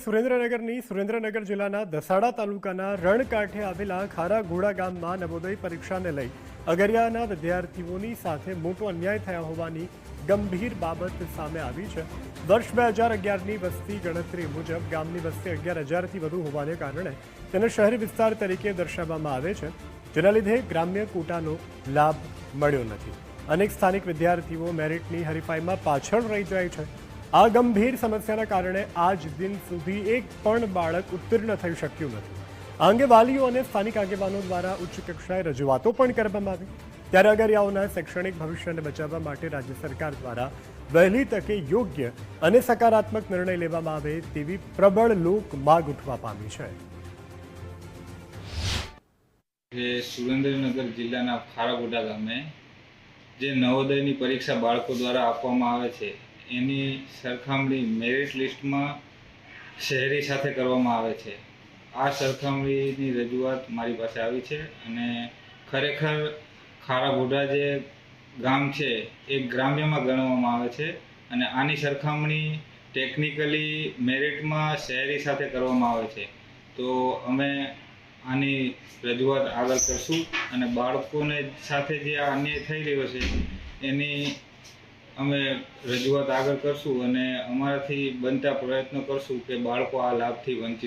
સુરેન્દ્રનગર જિલ્લાના દસાડા તાલુકાના રણકાંઠે આવેલા ખારાઘોડા ગામમાં નવોદય પરીક્ષાને લઈ અગરિયાના વિદ્યાર્થીઓની સાથે મોટો અન્યાય થયા હોવાની ગંભીર બાબત સામે આવી છે। વર્ષ 2011ની વસ્તી ગણતરી મુજબ ગામની વસ્તી 11,000થી વધુ હોવાને કારણે તેને શહેરી વિસ્તાર તરીકે દર્શાવવામાં આવે છે, જેના લીધે ગ્રામ્ય કોટાનો લાભ મળ્યો નથી। અનેક સ્થાનિક વિદ્યાર્થીઓ મેરિટની હરીફાઈમાં પાછળ રહી જાય છે। આ ગંભીર સમસ્યાના કારણે આજ દિન સુધી એક પણ બાળક ઉત્તીર્ણ થઈ શક્યું નથી। આ અંગે વાલીઓ અને સ્થાનિક આગેવાનો દ્વારા ઉચ્ચ કક્ષાએ રજૂઆતો પણ કરવામાં આવી, ત્યારે અગરિયાઓના શૈક્ષણિક ભવિષ્યને બચાવવા માટે રાજ્ય સરકાર દ્વારા વહેલી તકે યોગ્ય અને સકારાત્મક નિર્ણય લેવામાં આવે તેવી પ્રબળ લોક માંગ ઉઠવા પામી છે। સુરેન્દ્રનગર જિલ્લાના ખારાઘોડા ગામે જે નવોદયની પરીક્ષા બાળકો દ્વારા આપવામાં આવે છે એની સરખામણી મેરિટ લિસ્ટમાં શહેરી સાથે કરવામાં આવે છે। આ સરખામણીની રજૂઆત મારી પાસે આવી છે અને ખરેખર ખારાઘોડા જે ગામ છે એ ગ્રામ્યમાં ગણવામાં આવે છે અને આની સરખામણી ટેકનિકલી મેરિટમાં શહેરી સાથે કરવામાં આવે છે। તો અમે આની રજૂઆત આગળ કરશું અને બાળકોને સાથે જે આ અન્યાય થઈ રહ્યો છે એની અમે રજૂઆત આગળ કરશું અને અમારાથી બનતા પ્રયત્નો કરશું કે બાળકો આ લાભથી વંચિત